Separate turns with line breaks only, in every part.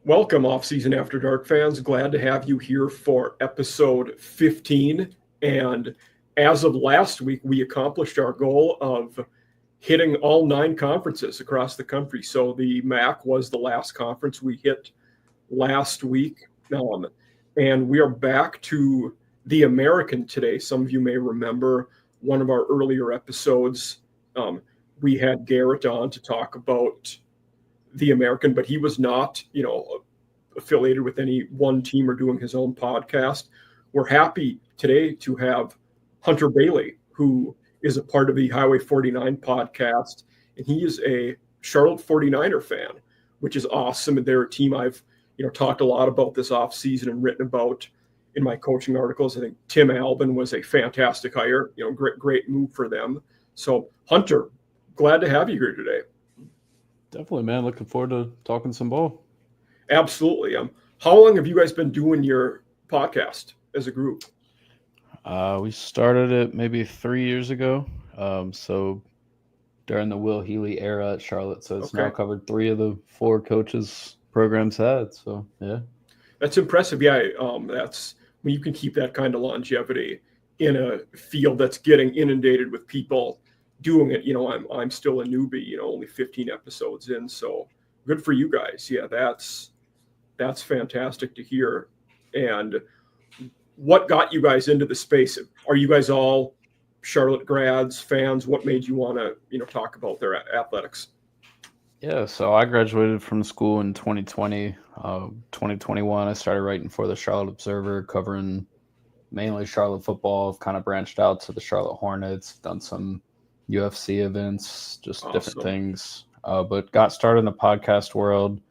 Welcome, Off-Season After Dark fans. Glad to have you here for episode 15. And as of last week, we accomplished our goal of hitting all 9 conferences across the country. So the MAC was the last conference we hit last week. And we are back to the American today. Some of you may remember one of our earlier episodes. We had Garrett on to talk about the American, but he was not, affiliated with any one team or doing his own podcast. We're happy today to have Hunter Bailey, who is a part of the Highway 49 podcast, and he is a Charlotte 49er fan, which is awesome. And they're a team I've, talked a lot about this offseason and written about in my coaching articles. I think Tim Albin was a fantastic hire, great move for them. So Hunter, glad to have you here today.
Definitely, man. Looking forward to talking some ball.
Absolutely. How long have you guys been doing your podcast as a group?
We started it maybe 3 years ago. So during the Will Healy era at Charlotte. So it's now covered 3 of the 4 coaches programs had. So, yeah. That's
impressive. Yeah. That's when you can keep that kind of longevity in a field that's getting inundated with people doing it. I'm still a newbie, only 15 episodes in. So good for you guys. Yeah, that's fantastic to hear. And what got you guys into the space? Are you guys all Charlotte grads, fans? What made you want to, talk about their athletics?
Yeah, so I graduated from school in 2020. 2021, I started writing for the Charlotte Observer, covering mainly Charlotte football. I've kind of branched out to the Charlotte Hornets, done some UFC events, just awesome. Different things. But got started in the podcast world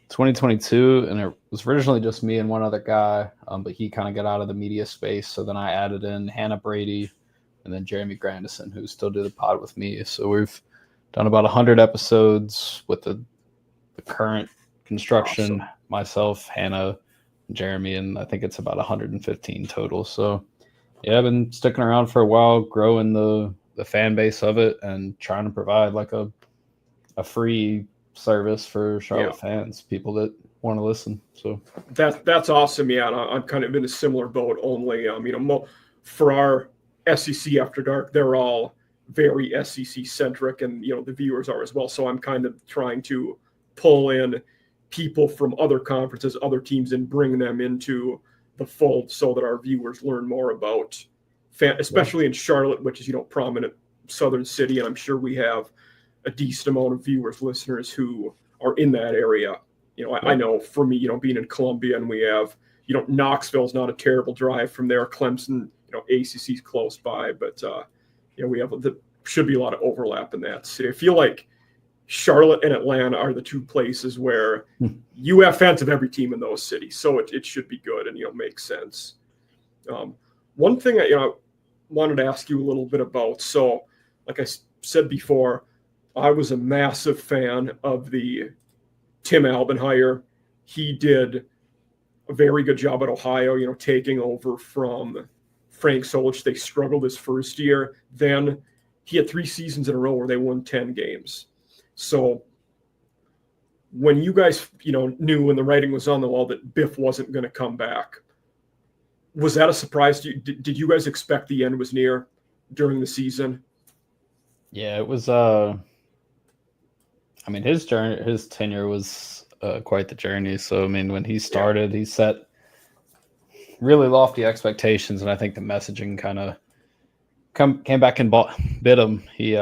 2022, and it was originally just me and one other guy, but he kind of got out of the media space. So then I added in Hannah Brady and then Jeremy Grandison, who still do the pod with me. So we've done about 100 episodes with the current construction, awesome. Myself, Hannah, Jeremy, and I think it's about 115 total. So yeah, I've been sticking around for a while, growing the fan base of it and trying to provide like a free service for Charlotte fans, people that want to listen. So
that's awesome. Yeah, and I'm kind of in a similar boat. Only for our SEC After Dark, they're all very SEC centric, and the viewers are as well. So I'm kind of trying to pull in people from other conferences, other teams, and bring them into the fold so that our viewers learn more about especially in Charlotte, which is prominent southern city, and I'm sure we have a decent amount of viewers, listeners who are in that area. I know for me, being in Columbia, and we have, Knoxville's not a terrible drive from there. Clemson, ACC's close by, but we have should be a lot of overlap in that city. I feel like Charlotte and Atlanta are the 2 places where you have fans of every team in those cities, so it should be good and makes sense. One thing I wanted to ask you a little bit about. So, like I said before, I was a massive fan of the Tim Albin hire. He did a very good job at Ohio, taking over from Frank Solich. They struggled his first year. Then he had 3 seasons in a row where they won 10 games. So when you guys, knew when the writing was on the wall that Biff wasn't going to come back, was that a surprise to you? Did you guys expect the end was near during the season?
Yeah, it was. His tenure was quite the journey. So, when he started, he set really lofty expectations, and I think the messaging kind of came back and bit him. He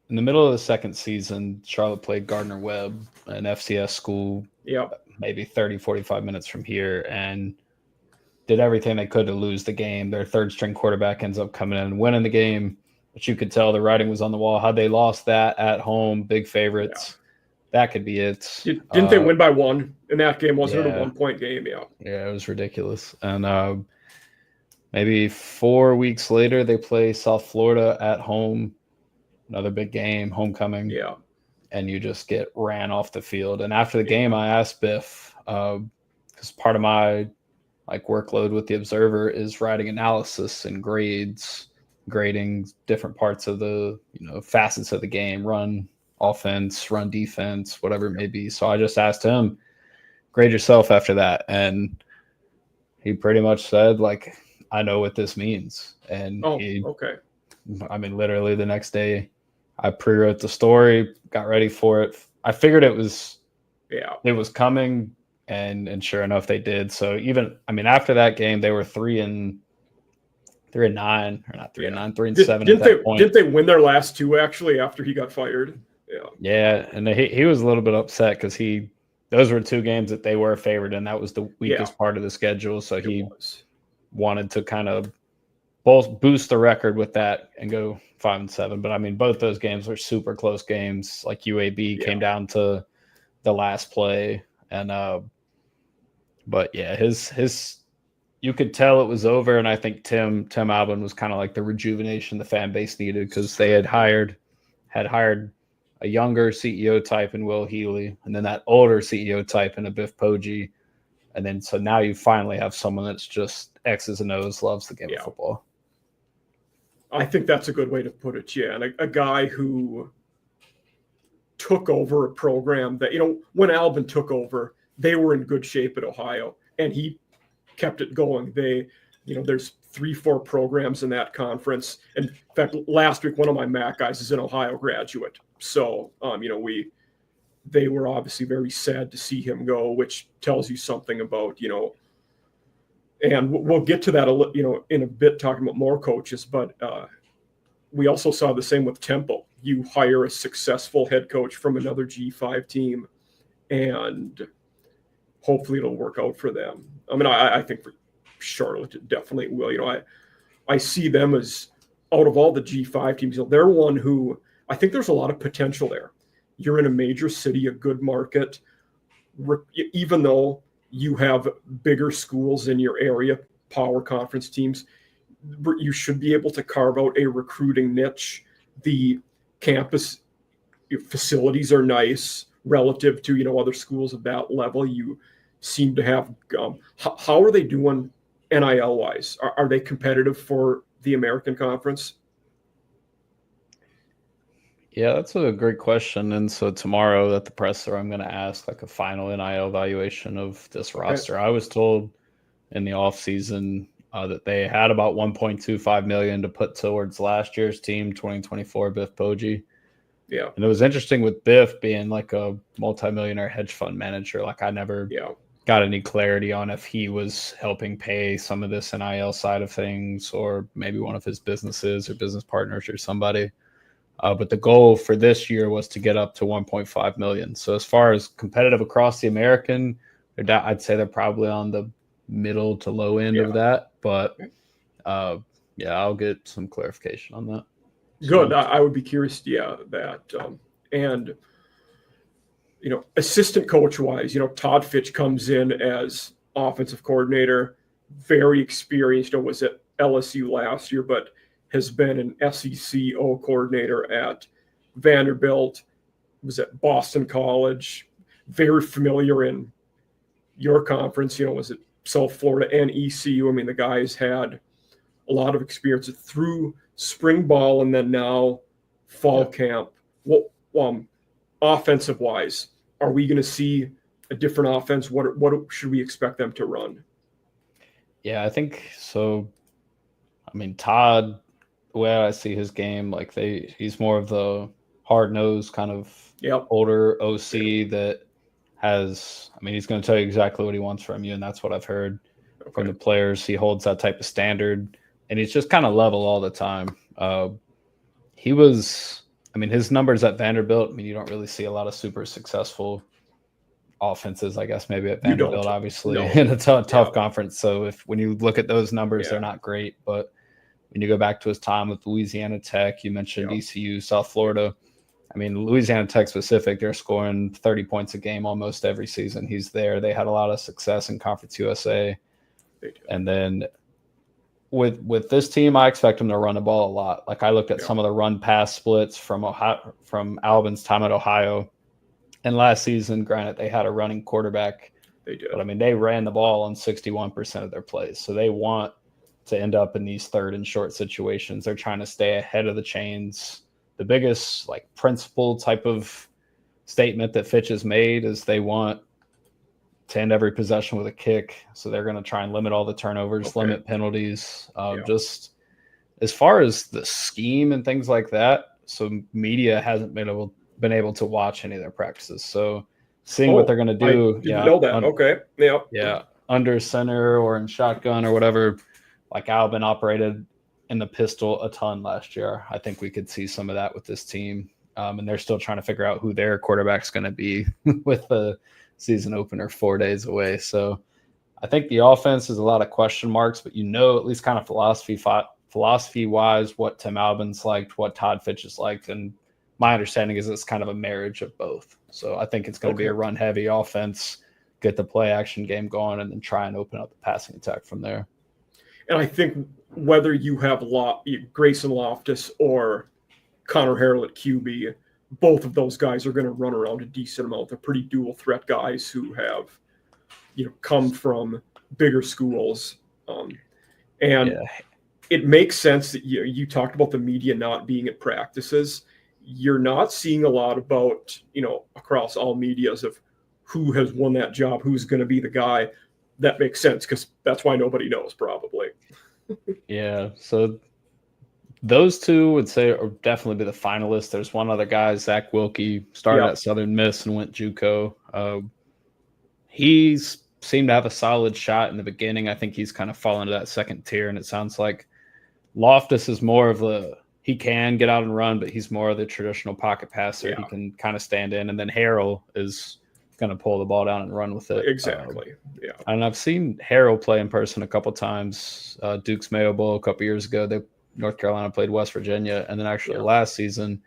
in the middle of the second season, Charlotte played Gardner Webb, an FCS school, maybe 30, 45 minutes from here, and did everything they could to lose the game. Their third-string quarterback ends up coming in and winning the game, but you could tell the writing was on the wall. Had they lost that at home, big favorites, that could be it.
Didn't they win by 1 in that game? Wasn't it a 1-point game?
Yeah, it was ridiculous. And maybe 4 weeks later, they play South Florida at home, another big game, homecoming.
Yeah.
And you just get ran off the field. And after the game, I asked Biff, because part of my workload with the Observer is writing analysis and grading different parts of the facets of the game, run offense, run defense, whatever it may be. So I just asked him, grade yourself after that. And he pretty much said, like, I know what this means. And
okay.
I mean, literally the next day I pre-wrote the story, got ready for it. I figured it was coming, and sure enough they did. So even, I mean, after that game they were 3-9, or not 3-9, 3-7 at that point.
Didn't they win their last two actually after he got fired?
Yeah, and he was a little bit upset because those were two games that they were favored, and that was the weakest part of the schedule. So he wanted to kind of both boost the record with that and go 5-7. But I mean, both those games were super close games. Like UAB came down to the last play, and but yeah, his you could tell it was over, and I think Tim Albin was kind of like the rejuvenation the fan base needed, because they had hired a younger CEO type in Will Healy, and then that older CEO type in a Biff Poggi. And then so now you finally have someone that's just X's and O's, loves the game of football.
I think that's a good way to put it, yeah. And a guy who took over a program that, when Albin took over, they were in good shape at Ohio, and he kept it going. There's 3-4 programs in that conference. And in fact, last week, one of my MAC guys is an Ohio graduate. So, they were obviously very sad to see him go, which tells you something about, and we'll get to that, in a bit, talking about more coaches, but we also saw the same with Temple. You hire a successful head coach from another G5 team, and hopefully it'll work out for them. I mean, I think for Charlotte, it definitely will. I see them as, out of all the G5 teams, they're one who, I think there's a lot of potential there. You're in a major city, a good market, even though you have bigger schools in your area, power conference teams, you should be able to carve out a recruiting niche. The campus facilities are nice relative to, other schools of that level. You seem to have, how are they doing NIL wise? Are they competitive for the American Conference?
Yeah, that's a great question. And so tomorrow at the presser, I'm going to ask like a final NIL evaluation of this roster. I was told in the offseason that they had about $1.25 million to put towards last year's team, 2024 Biff Poggi.
Yeah.
And it was interesting with Biff being like a multimillionaire hedge fund manager. Like I never got any clarity on if he was helping pay some of this NIL side of things, or maybe one of his businesses or business partners or somebody. But the goal for this year was to get up to 1.5 million. So as far as competitive across the American, I'd say they're probably on the middle to low end of that. But I'll get some clarification on that.
Good. So, I would be curious. That and assistant coach wise, Todd Fitch comes in as offensive coordinator, very experienced. Was at LSU last year, but has been an SEC O coordinator at Vanderbilt, was at Boston College, very familiar in your conference, was at South Florida and ECU. I mean, the guy's had a lot of experience through spring ball and then now fall camp. What offensive wise, are we going to see a different offense? What should we expect them to run?
Yeah, I think so. I mean, Todd, the way I see his game, like he's more of the hard-nosed kind of older OC that has, I mean, he's going to tell you exactly what he wants from you, and that's what I've heard from the players. He holds that type of standard, and he's just kind of level all the time. His numbers at Vanderbilt, I mean, you don't really see a lot of super successful offenses, I guess, maybe at Vanderbilt, obviously, in a tough conference. So when you look at those numbers, they're not great, but when you go back to his time with Louisiana Tech, you mentioned ECU, South Florida. I mean, Louisiana Tech specific, they're scoring 30 points a game almost every season he's there. They had a lot of success in Conference USA. And then with this team, I expect them to run the ball a lot. Like I looked at some of the run-pass splits from Albin's time at Ohio. And last season, granted, they had a running quarterback.
They did.
But, I mean, they ran the ball on 61% of their plays. So they want to end up in these third and short situations. They're trying to stay ahead of the chains the biggest like principle type of statement that Fitch has made is they want to end every possession with a kick. So they're going to try and limit all the turnovers, limit penalties. Just as far as the scheme and things like that. So media hasn't been able to watch any of their practices. So seeing what they're going to do.
I didn't know that.
Yeah. Under center or in shotgun or whatever, like Albin operated in the pistol a ton last year. I think we could see some of that with this team. And they're still trying to figure out who their quarterback's going to be with the season opener 4 days away. So I think the offense is a lot of question marks, but at least kind of philosophy-wise what Tim Albin's liked, what Todd Fitch has liked. And my understanding is it's kind of a marriage of both. So I think it's going to be a run-heavy offense, get the play-action game going, and then try and open up the passing attack from there.
And I think whether you have Grayson Loftus or Connor Harrell at QB, both of those guys are going to run around a decent amount. They're pretty dual threat guys who have, come from bigger schools. It makes sense that you talked about the media not being at practices. You're not seeing a lot about, across all medias of who has won that job, who's going to be the guy. That makes sense because that's why nobody knows probably.
Yeah. So those two would say are definitely be the finalists. There's one other guy, Zach Wilkie, started at Southern Miss and went JUCO. He seemed to have a solid shot in the beginning. I think he's kind of fallen to that second tier, and it sounds like Loftus is more of he can get out and run, but he's more of the traditional pocket passer. Yeah. He can kind of stand in, and then Harrell is going to pull the ball down and run with it.
Exactly.
And I've seen Harrell play in person a couple times. Duke's Mayo Bowl a couple years ago. North Carolina played West Virginia, and then actually last season,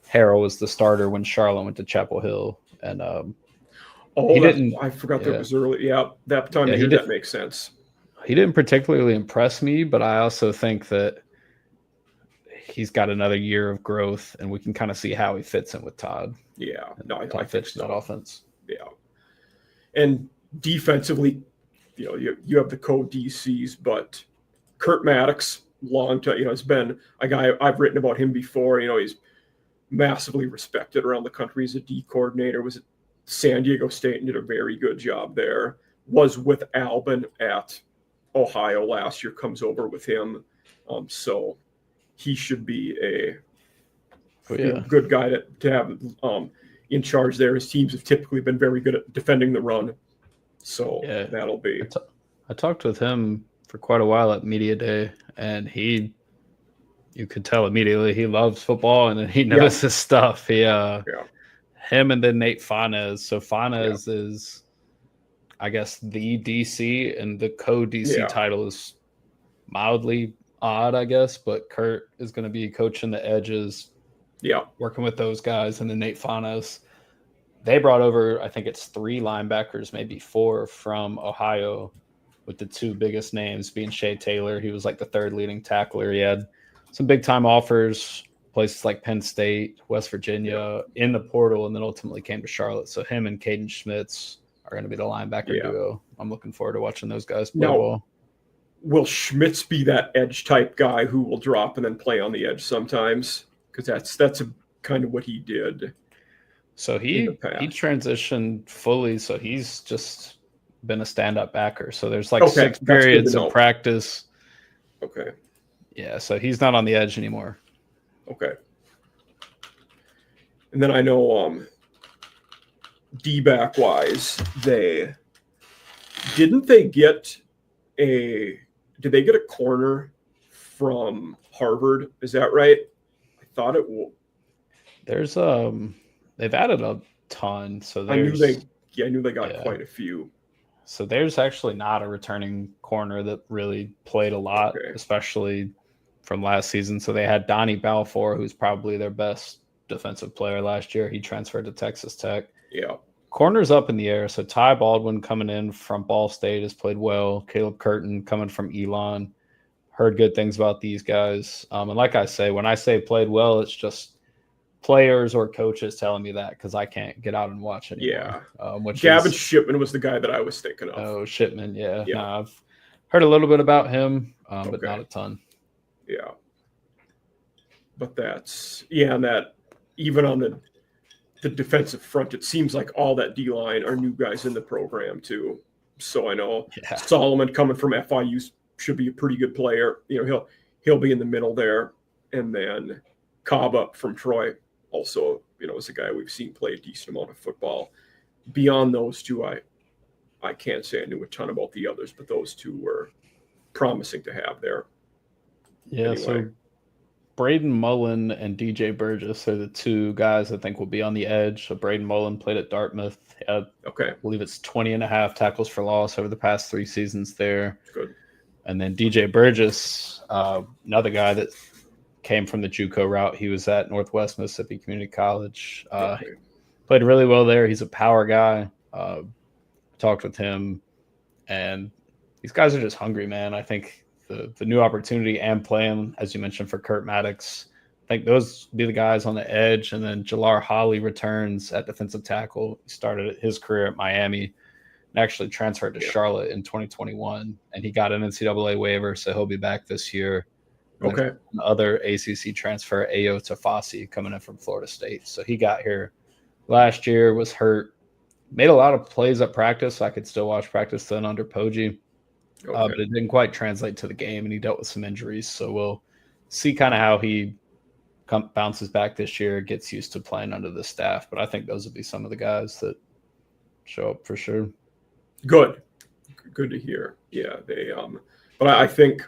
Harrell was the starter when Charlotte went to Chapel Hill. And
I forgot that was early. Yeah, that time of year, that makes sense.
He didn't particularly impress me, but I also think that he's got another year of growth, and we can kind of see how he fits in with Todd.
Yeah,
I fits that offense.
Yeah, and defensively, you have the co-DCs, but Kurt Maddox, long time, has been a guy I've written about him before. He's massively respected around the country. He's a D coordinator. Was at San Diego State and did a very good job there. Was with Albin at Ohio last year. Comes over with him, so he should be a good guy to have in charge there. His teams have typically been very good at defending the run, so that'll be.
I talked with him for quite a while at Media Day, and you could tell immediately he loves football and he knows his stuff. Him and then Nate Fanez. So Fanez is, I guess, the DC, and the co-DC title is mildly odd, I guess, but Kurt is going to be coaching the edges, working with those guys, and then Nate Fanez. They brought over, I think it's 3 linebackers, maybe 4 from Ohio, with the 2 biggest names being Shea Taylor. He was like the 3rd leading tackler. He had some big-time offers, places like Penn State, West Virginia, in the portal, and then ultimately came to Charlotte. So him and Caden Schmitz are going to be the linebacker duo. I'm looking forward to watching those guys play ball.
Will Schmitz be that edge-type guy who will drop and then play on the edge sometimes? Because that's kind of what he did.
So he transitioned fully, so he's just been a stand-up backer. So there's 6 periods of practice.
Okay.
Yeah, so he's not on the edge anymore.
Okay. And then I know D-back wise, did they get a corner from Harvard? Is that right? I thought it will.
There's they've added a ton, so
I knew they got quite a few.
So there's actually not a returning corner that really played a lot, especially from last season. So they had Donnie Balfour, who's probably their best defensive player last year. He transferred to Texas Tech.
Yeah.
Corners up in the air. So Ty Baldwin coming in from Ball State has played well. Caleb Curtin coming from Elon. Heard good things about these guys. And like I say, when I say played well, it's just players or coaches telling me that because I can't get out and watch anymore.
Yeah. Gavin Shipman was the guy that I was thinking of.
Oh, Shipman, yeah. No, I've heard a little bit about him, but not a ton.
Yeah. but and that even on the defensive front, it seems like all that D-line are new guys in the program too. So I know Solomon coming from FIU should be a pretty good player. He'll be in the middle there. And then Cobb up from Troy also, is a guy we've seen play a decent amount of football. Beyond those two, I can't say I knew a ton about the others, but those two were promising to have there.
Yeah, anyway. So Braden Mullen and DJ Burgess are the two guys I think will be on the edge. So Braden Mullen played at Dartmouth. I believe it's 20.5 tackles for loss over the past 3 seasons there.
Good.
And then DJ Burgess, another guy that came from the JUCO route. He was at Northwest Mississippi Community College. Played really well there. He's a power guy. Talked with him, and these guys are just hungry, man. I think the new opportunity and playing, as you mentioned, for Kurt Maddox, I think those be the guys on the edge. And then Jalar Holly returns at defensive tackle. He started his career at Miami and actually transferred to Charlotte in 2021, and he got an NCAA waiver, so he'll be back this year.
Okay.
Other ACC transfer, Ayo Tafasi, coming in from Florida State. So he got here last year, was hurt, made a lot of plays at practice. So I could still watch practice then under Poggi, but it didn't quite translate to the game, and he dealt with some injuries. So we'll see kind of how he bounces back this year, gets used to playing under the staff. But I think those will be some of the guys that show up for sure.
Good to hear. Yeah, but I think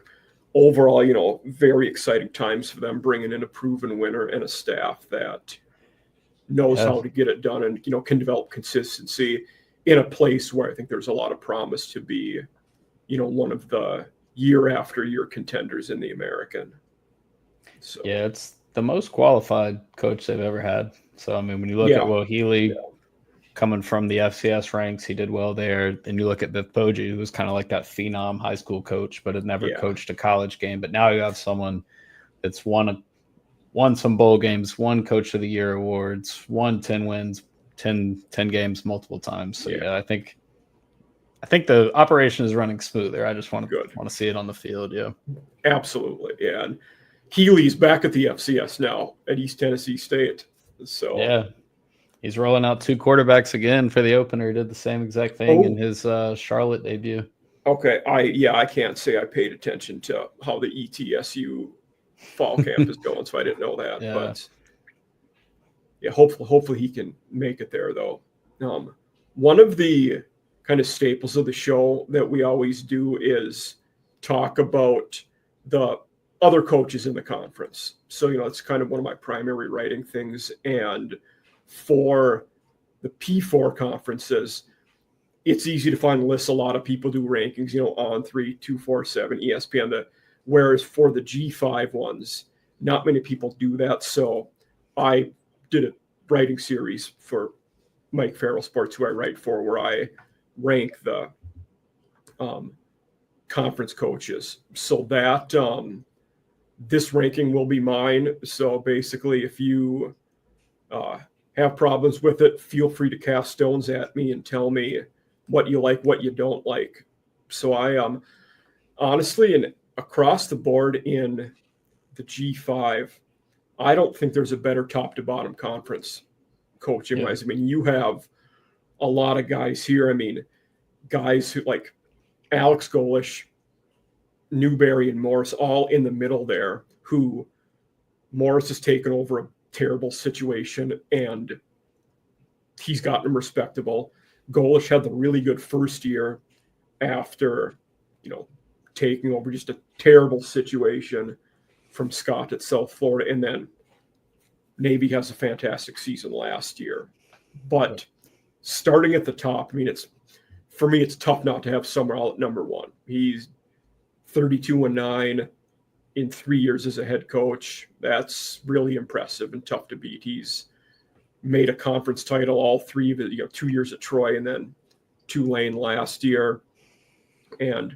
overall, very exciting times for them, bringing in a proven winner and a staff that knows how to get it done and, can develop consistency in a place where I think there's a lot of promise to be, one of the year after year contenders in the American. So
yeah, it's the most qualified coach they've ever had. So, I mean, when you look at Will Healy coming from the FCS ranks, he did well there. Then you look at Biff Poggi, who was kind of like that phenom high school coach, but had never coached a college game. But now you have someone that's won some bowl games, won Coach of the Year awards, won 10 wins, 10 games multiple times. So I think the operation is running smooth there. I just want to see it on the field. Yeah,
absolutely. Yeah, and Healy's back at the FCS now at East Tennessee State. So
he's rolling out 2 quarterbacks again for the opener. He did the same exact thing in his Charlotte debut.
Okay, I can't say I paid attention to how the ETSU fall camp is going, so I didn't know that. But hopefully he can make it there though. One of the kind of staples of the show that we always do is talk about the other coaches in the conference. So, it's kind of one of my primary writing things. And for the P4 conferences, it's easy to find lists. A lot of people do rankings, on 3, 247, ESPN. Whereas for the G5 ones, not many people do that. So I did a writing series for Mike Farrell Sports, who I write for, where I rank the conference coaches. So that this ranking will be mine. So basically, if you have problems with it, feel free to cast stones at me and tell me what you like, what you don't like. So I honestly, and across the board in the G5, I don't think there's a better top to bottom conference coaching wise. I mean, you have a lot of guys here. I mean, guys who like Alex Golish, Newberry, and Morris, all in the middle there, who Morris has taken over a terrible situation and he's gotten them respectable. Golish had the really good first year after, taking over just a terrible situation from Scott at South Florida. And then Navy has a fantastic season last year. But starting at the top, I mean, for me, it's tough not to have Summerall at number 1. He's 32-9 in 3 years as a head coach. That's really impressive and tough to beat. He's made a conference title all 3 of it, 2 years at Troy and then Tulane last year. And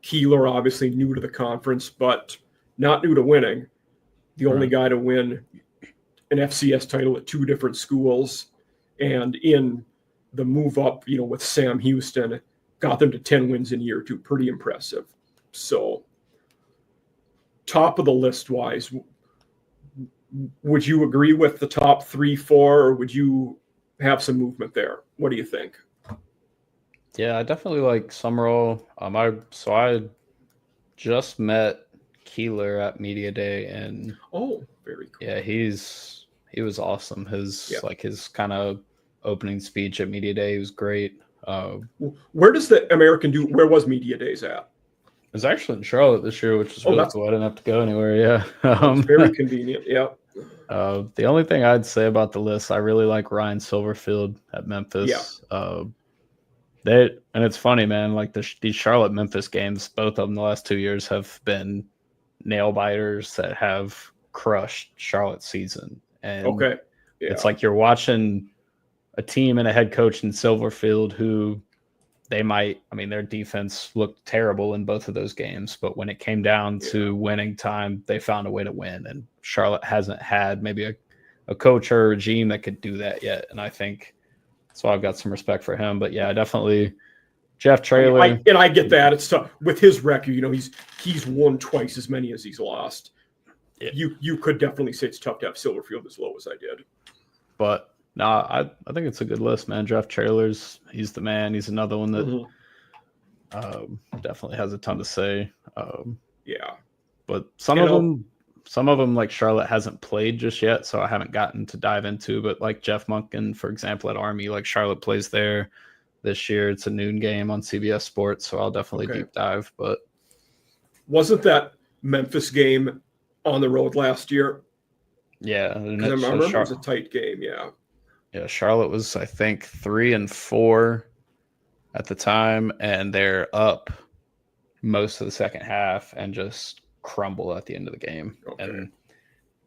Keeler, obviously new to the conference, but not new to winning. The only guy to win an FCS title at 2 different schools. And in the move up, with Sam Houston, got them to 10 wins in year 2. Pretty impressive. So top of the list wise, Would you agree with the top 3, 4, or would you have some movement there? What do you think?
Yeah, I definitely like Summerall. I just met Keeler at Media Day, and
Oh, very cool.
yeah, he was awesome.
Yeah.
His kind of opening speech at Media Day was great.
Where does the American do? Where was Media Days at?
It was actually in Charlotte this year, which is
Oh,
really
that's
cool. I didn't have to go anywhere. Yeah.
that's very convenient. Yeah.
The only thing I'd say about the list, I really like Ryan Silverfield at
Yeah.
Memphis. And it's funny, man. Like these Charlotte Memphis games, both of them the last 2 years have been nail biters that have crushed Charlotte's season. And
Okay. Yeah.
it's like you're watching a team and a head coach in Silverfield who their defense looked terrible in both of those games, but when it came down to winning time, they found a way to win. And Charlotte hasn't had maybe a coach or a regime that could do that yet. And I think so I've got some respect for him. But yeah, definitely Jeff Traylor.
I get that. It's tough with his record. He's won twice as many as he's lost. Yeah. You could definitely say it's tough to have Silverfield as low as I did.
But no, I think it's a good list, man. Jeff Traylor's, he's the man. He's another one that definitely has a ton to say.
Yeah.
But some of them, like Charlotte hasn't played just yet, so I haven't gotten to dive into. But like Jeff Monken, for example, at Army, like Charlotte plays there this year. It's a noon game on CBS Sports, so I'll definitely deep dive. But
wasn't that Memphis game on the road last year?
Yeah,
I remember it was a tight game. Yeah.
Yeah, Charlotte was, I think, 3-4 at the time, and they're up most of the second half and just crumble at the end of the game. Okay. And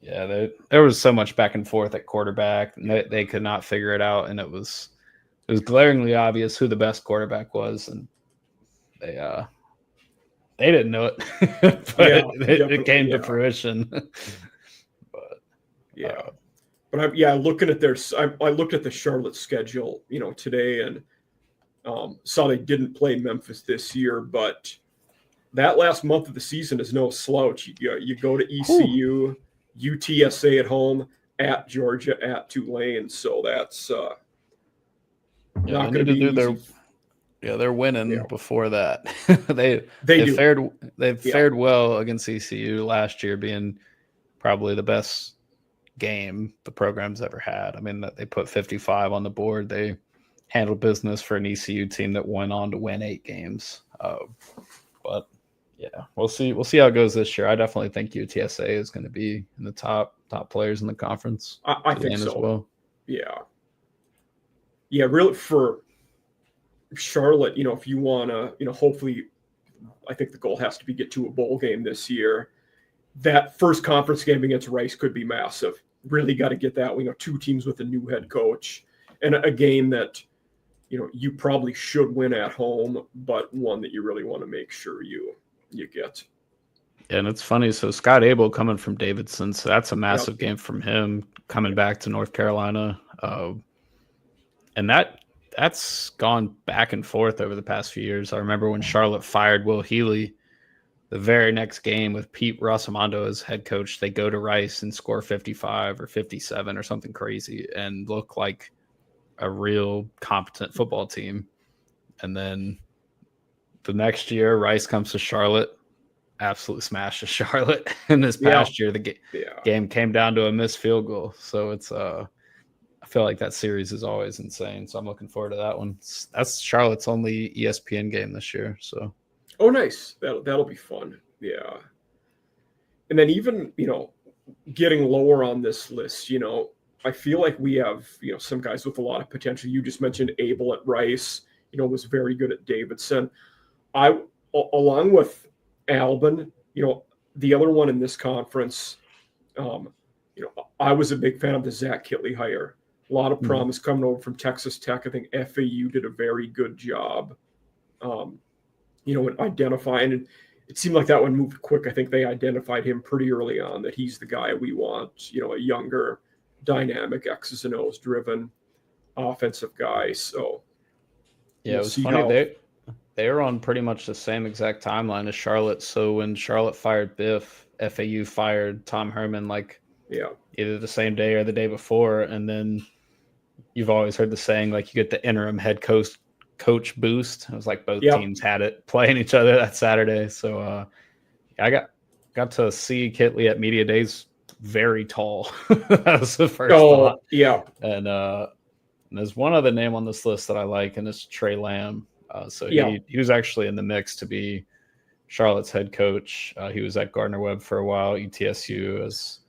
yeah, there was so much back and forth at quarterback. They could not figure it out, and it was glaringly obvious who the best quarterback was, and they didn't know it, but it came to fruition. But
yeah. But I looking at I looked at the Charlotte schedule, today, and saw they didn't play Memphis this year, but that last month of the season is no slouch. You go to ECU, UTSA at home, at Georgia, at Tulane, so that's not going to be easy.
They're winning before that. they
do.
fared well against ECU last year, being probably the best game the program's ever had. I mean, they put 55 on the board. They handled business for an ECU team that went on to win 8 games. But yeah, we'll see how it goes this year. I definitely think UTSA is going to be in the top players in the conference.
I think so.
As well.
Yeah, really for Charlotte, if you want to, hopefully, I think the goal has to be get to a bowl game this year. That first conference game against Rice could be massive. Really got to get that. 2 teams with a new head coach, and a game that, you probably should win at home, but one that you really want to make sure you get.
And it's funny. So Scott Abel coming from Davidson, so that's a massive game from him coming back to North Carolina. And that's gone back and forth over the past few years. I remember when Charlotte fired Will Healy, the very next game with Pete Rosamondo as head coach, they go to Rice and score 55 or 57 or something crazy and look like a real competent football team. And then the next year, Rice comes to Charlotte, absolutely smashes Charlotte. And this past year, the game came down to a missed field goal. So it's I feel like that series is always insane. So I'm looking forward to that one. That's Charlotte's only ESPN game this year. So.
Oh, nice. That'll be fun. Yeah. And then even, getting lower on this list, I feel like we have, some guys with a lot of potential. You just mentioned Abel at Rice, was very good at Davidson. Along with Albin, the other one in this conference, I was a big fan of the Zach Kitley hire. A lot of promise coming over from Texas Tech. I think FAU did a very good job. In identifying, and it seemed like that one moved quick. I think they identified him pretty early on that he's the guy we want, a younger, dynamic, X's and O's driven offensive guy. So
yeah, it was funny. They were on pretty much the same exact timeline as Charlotte. So when Charlotte fired Biff, FAU fired Tom Herman either the same day or the day before. And then you've always heard the saying, like, you get the interim head coach boost. It was like both teams had it playing each other that Saturday. So I got to see Kitley at Media Days very tall. That was the first thought.
Yeah.
And there's one other name on this list that I like, and it's Trey Lamb. He was actually in the mix to be Charlotte's head coach. He was at Gardner-Webb for a while, ETSU as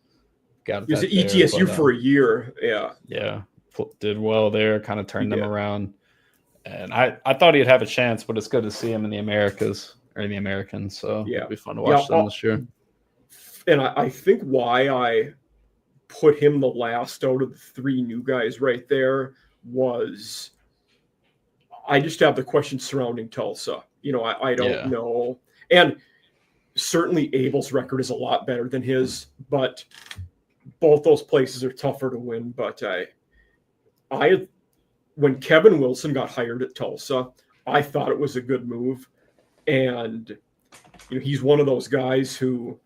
got.
He was at ETSU for a year.
Yeah, did well there. Kind of turned them around, and I thought he'd have a chance, but it's good to see him in the Americas or in the Americans. So it'll be fun to watch them this year.
And I think why I put him the last out of the three new guys right there was I just have the questions surrounding Tulsa. I don't know. And certainly Abel's record is a lot better than his, but both those places are tougher to win. But when Kevin Wilson got hired at Tulsa, I thought it was a good move. And he's one of those guys who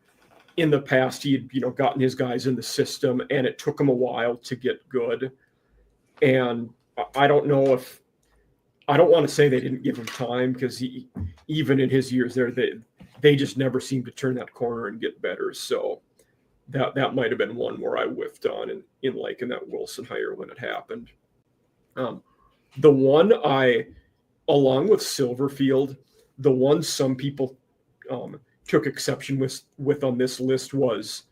in the past he had gotten his guys in the system, and it took him a while to get good. And I don't know if I don't want to say they didn't give him time, because even in his years there, they just never seemed to turn that corner and get better. So that might have been one where I whiffed on in liking that Wilson hire when it happened. The one along with Silverfield, the one some people took exception with on this list was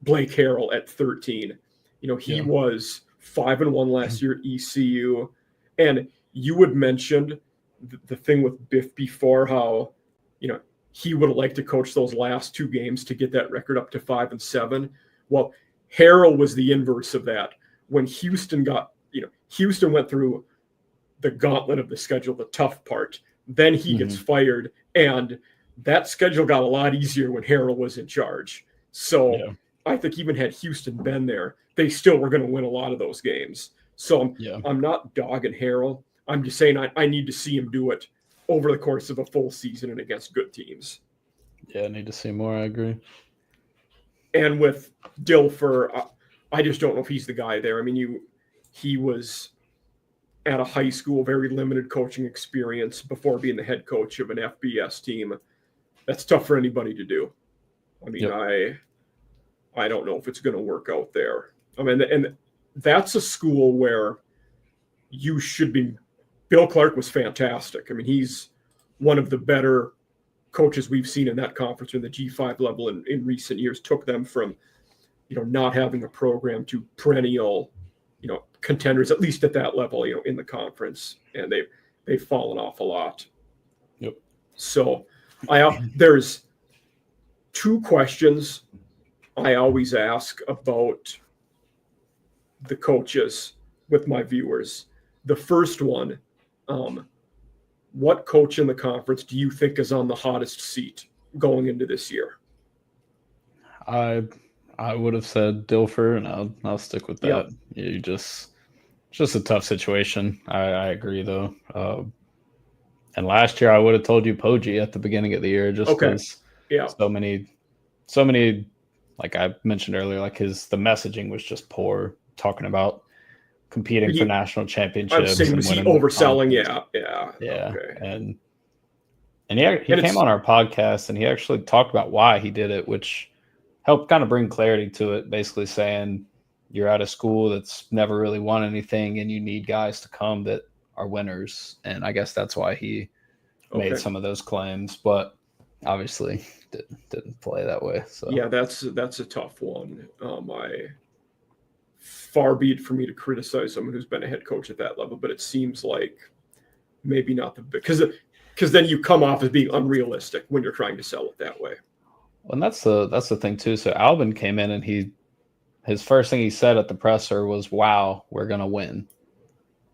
Blake Harrell at 13. He was 5-1 last year at ECU, and you had mentioned the thing with Biff before, how he would have liked to coach those last two games to get that record up to 5-7. Well, Harrell was the inverse of that. When Houston Houston went through the gauntlet of the schedule, the tough part, then he gets fired, and that schedule got a lot easier when Harrell was in charge. So I think even had Houston been there, they still were going to win a lot of those games. So I'm not dogging Harrell. I'm just saying I need to see him do it over the course of a full season and against good teams.
Yeah, I need to see more. I agree.
And with Dilfer, I just don't know if he's the guy there. I mean, he was at a high school, very limited coaching experience before being the head coach of an FBS team. That's tough for anybody to do. I mean, I don't know if it's going to work out there. I mean, and that's a school where you should be. Bill Clark was fantastic. I mean, he's one of the better coaches we've seen in that conference in the G5 level in recent years. Took them from, not having a program to perennial, contenders, at least at that level, in the conference, and they've fallen off a lot.
Yep.
So there's two questions I always ask about the coaches with my viewers. The first one, what coach in the conference do you think is on the hottest seat going into this year?
I would have said Dilfer, and I'll stick with that. Yeah, it's just a tough situation. I agree though. And last year I would have told you Poggi at the beginning of the year, just because so many, like I mentioned earlier, like the messaging was just poor, talking about competing for national championships.
Was he overselling? Yeah.
Okay. And he came on our podcast and he actually talked about why he did it, which helped kind of bring clarity to it, basically saying you're at a school that's never really won anything and you need guys to come that are winners. And I guess that's why he made some of those claims, but obviously didn't play that way. So
yeah, that's a tough one. Far be it for me to criticize someone who's been a head coach at that level, but it seems like maybe not because then you come off as being unrealistic when you're trying to sell it that way.
And that's the thing too. So Albin came in and his first thing he said at the presser was, "Wow, we're gonna win,"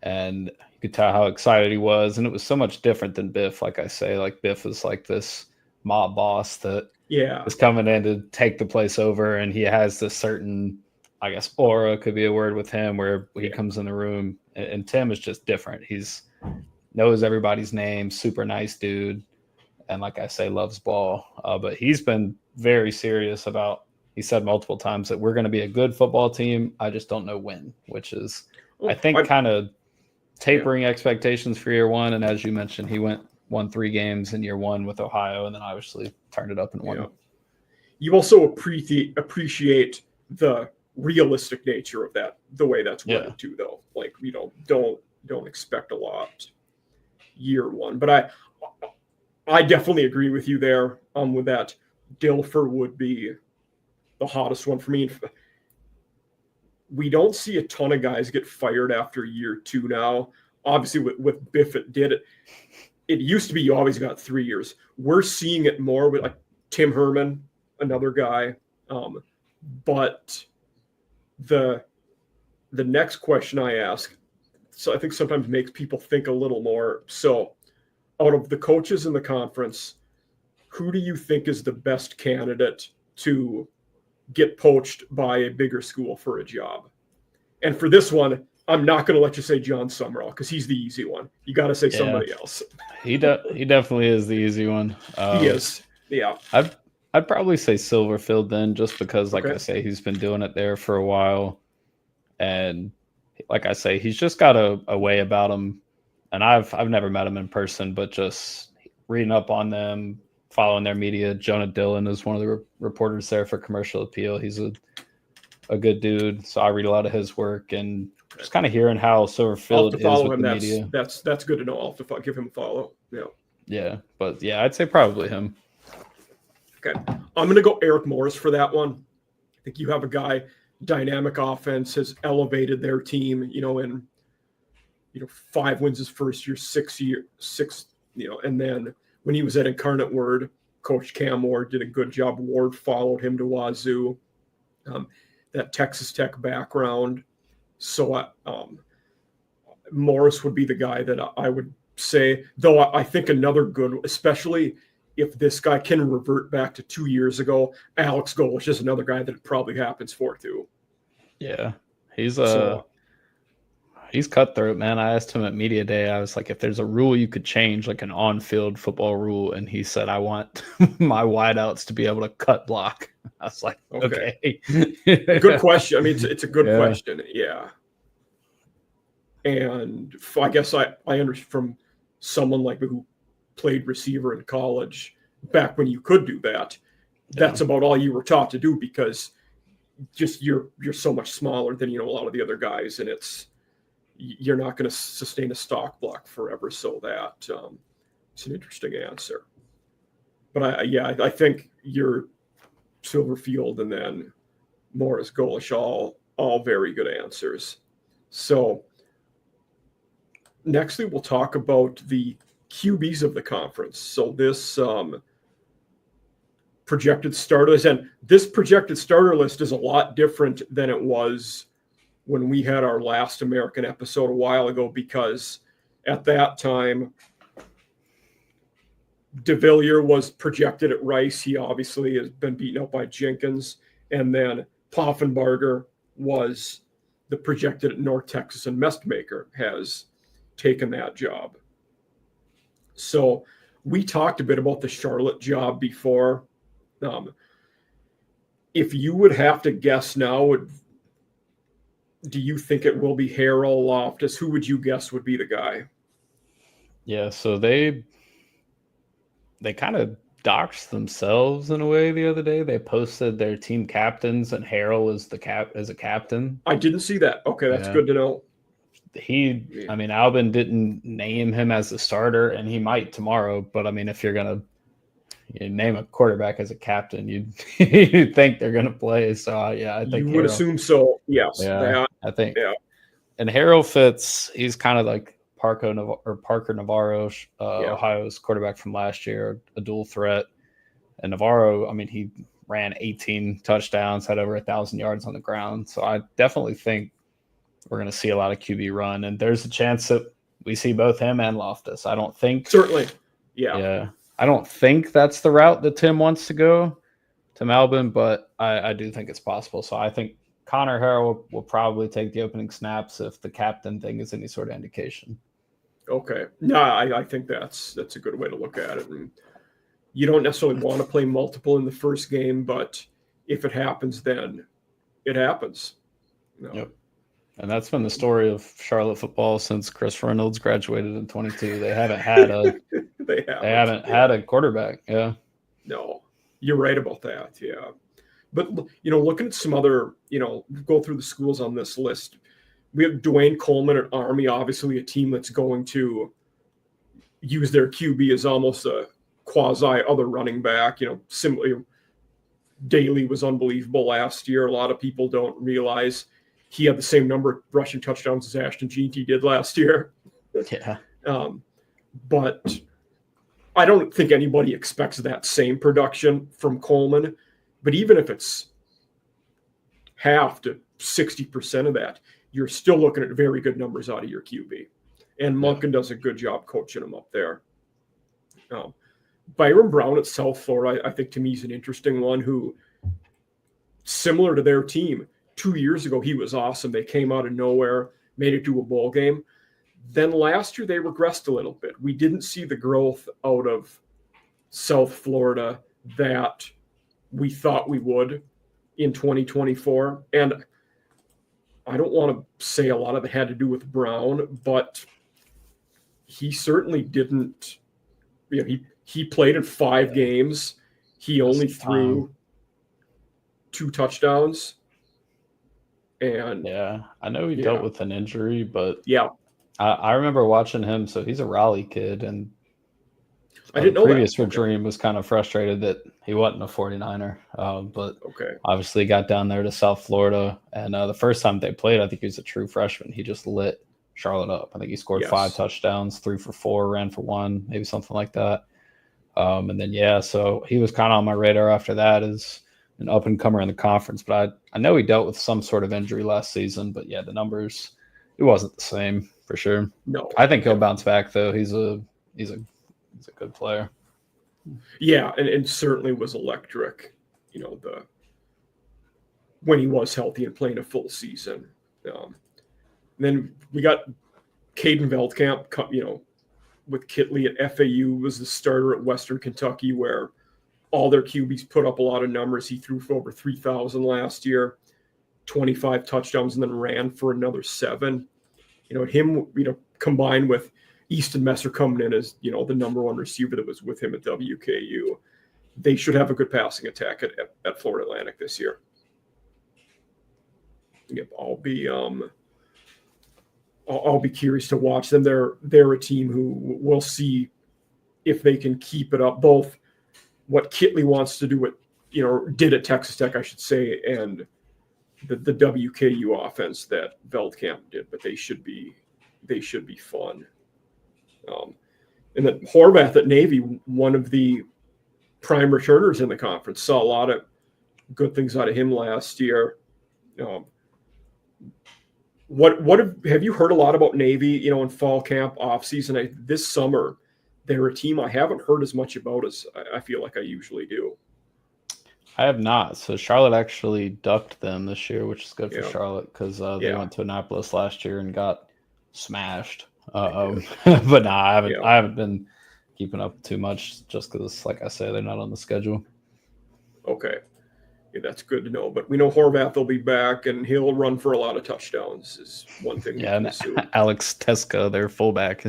and you could tell how excited he was. And it was so much different than Biff. Like I say, like Biff is like this mob boss that is coming in to take the place over, and he has this certain, I guess, aura could be a word with him, where he comes in the room, and Tim is just different. He's knows everybody's name, super nice dude, and like I say, loves ball. But he's been very serious about he said multiple times that we're going to be a good football team. I just don't know when, which is, I think, kind of tapering expectations for year one. And as you mentioned, he won 3 games in year one with Ohio, and then obviously turned it up in one.
You also appreciate the realistic nature of that, the way that's worded too, though. Like, don't expect a lot year one. But I definitely agree with you there with that. Dilfer would be the hottest one for me. We don't see a ton of guys get fired after year 2 now. Obviously, with Biff, it did it. It used to be you always got 3 years. We're seeing it more with like Tim Herman, another guy. But the next question I ask, so I think sometimes makes people think a little more. So out of the coaches in the conference, who do you think is the best candidate to get poached by a bigger school for a job? And for this one, I'm not going to let you say John Summerall because he's the easy one. You got to say somebody else.
He definitely is the easy one.
He is. Yeah.
I'd probably say Silverfield then, just because, like I say, he's been doing it there for a while. And like I say, he's just got a way about him. And I've never met him in person, but just reading up on them, following their media. Jonah Dillon is one of the reporters there for Commercial Appeal. He's a good dude. So I read a lot of his work and just kind of hearing how Silverfield is with the media.
That's good to know. I'll have to give him a follow. Yeah.
Yeah. But yeah, I'd say probably him.
Okay. I'm going to go Eric Morris for that one. I think you have a guy, dynamic offense, has elevated their team, in 5 wins his first year, 6, and then when he was at Incarnate Word, Coach Cam Ward did a good job. Ward followed him to Wazoo, that Texas Tech background. So Morris would be the guy that I would say, though I think another good, especially if this guy can revert back to 2 years ago, Alex Golish is another guy that it probably happens for too.
Yeah, he's cutthroat, man. I asked him at media day, I was like, if there's a rule you could change, like an on-field football rule, and he said, I want my wideouts to be able to cut block. I was like, okay.
Good question. I mean, it's a good question. Yeah. And I guess I understand from someone like me who played receiver in college back when you could do that. That's about all you were taught to do because just you're so much smaller than a lot of the other guys, and you're not going to sustain a stock block forever. So that it's an interesting answer. But I think you're Silverfield and then Morris, Golish, all very good answers. So next we'll talk about the QBs of the conference. So this projected starters, and this projected starter list is a lot different than it was when we had our last American episode a while ago, because at that time, DeVillier was projected at Rice. He obviously has been beaten up by Jenkins. And then Poffenbarger was the projected at North Texas, and Mestmaker has taken that job. So we talked a bit about the Charlotte job before. If you would have to guess now, do you think it will be Harrell, Loftus? Who would you guess would be the guy?
Yeah, so they kind of doxed themselves in a way the other day. They posted their team captains, and Harrell is as a captain.
I didn't see that. Okay, that's good to know.
Albin didn't name him as the starter, and he might tomorrow. But I mean, if you're gonna name a quarterback as a captain, you'd think they're gonna play. So I think
you would assume so. Yes,
I think. Yeah, and Harrell fits. He's kind of like Parker Navarro, Ohio's quarterback from last year, a dual threat. And Navarro, he ran 18 touchdowns, had over 1,000 yards on the ground. So I definitely think we're going to see a lot of QB run, and there's a chance that we see both him and Loftus. I don't think
certainly, yeah.
I don't think that's the route that Tim wants to go, Tim Albin, but I do think it's possible. So I think Connor Harrell will probably take the opening snaps if the captain thing is any sort of indication.
Okay, no, I think that's a good way to look at it. And you don't necessarily want to play multiple in the first game, but if it happens, then it happens.
Yep. And that's been the story of Charlotte football since Chris Reynolds graduated in 22. They haven't had had a quarterback. Yeah.
No, you're right about that. Yeah. But, looking at some other, go through the schools on this list. We have Dwayne Coleman at Army, obviously a team that's going to use their QB as almost a quasi other running back. Similarly, Daly was unbelievable last year. A lot of people don't realize he had the same number of rushing touchdowns as Ashton Jeanty did last year.
Yeah.
But I don't think anybody expects that same production from Coleman. But even if it's half to 60% of that, you're still looking at very good numbers out of your QB. And Monken does a good job coaching him up there. Byron Brown at South Florida, I think to me is an interesting one who, similar to their team, 2 years ago, he was awesome. They came out of nowhere, made it to a bowl game. Then last year, they regressed a little bit. We didn't see the growth out of South Florida that we thought we would in 2024. And I don't want to say a lot of it had to do with Brown, but he certainly didn't. He played in 5 games. He only threw 2 touchdowns. And
I know he dealt with an injury, but I remember watching him. So he's a Raleigh kid, and
I didn't know
the previous
that.
Dream was kind of frustrated that he wasn't a 49er, but obviously got down there to South Florida. And the first time they played, I think he was a true freshman. He just lit Charlotte up. I think he scored 5 touchdowns, 3 for 4, ran for 1, maybe something like that. And then, so he was kind of on my radar after that as an up-and-comer in the conference. But I know he dealt with some sort of injury last season. But, the numbers, it wasn't the same for sure.
No.
I think he'll bounce back, though. He's a good player.
Yeah, and certainly was electric, when he was healthy and playing a full season. Then we got Caden Veldkamp, with Kitley at FAU, was the starter at Western Kentucky, where all their QBs put up a lot of numbers. He threw for over 3,000 last year, 25 touchdowns, and then ran for another 7. Him, combined with Easton Messer coming in as, the number 1 receiver that was with him at WKU, they should have a good passing attack at Florida Atlantic this year. Yep, I'll be curious to watch them. They're a team who we'll see if they can keep it up, both what Kitley wants to do did at Texas Tech, I should say, and the WKU offense that Veldkamp did. But they should be fun. And then Horvath at Navy, one of the prime returners in the conference, saw a lot of good things out of him last year. What have you heard a lot about Navy, in fall camp, off season? This summer, they're a team I haven't heard as much about as I feel like I usually do.
I have not. So Charlotte actually ducked them this year, which is good for Charlotte because they went to Annapolis last year and got smashed. But no, I haven't been keeping up too much just because, like I said, they're not on the schedule.
Okay. Yeah, that's good to know. But we know Horvath will be back, and he'll run for a lot of touchdowns is one thing.
Yeah, and Alex Teska, their fullback,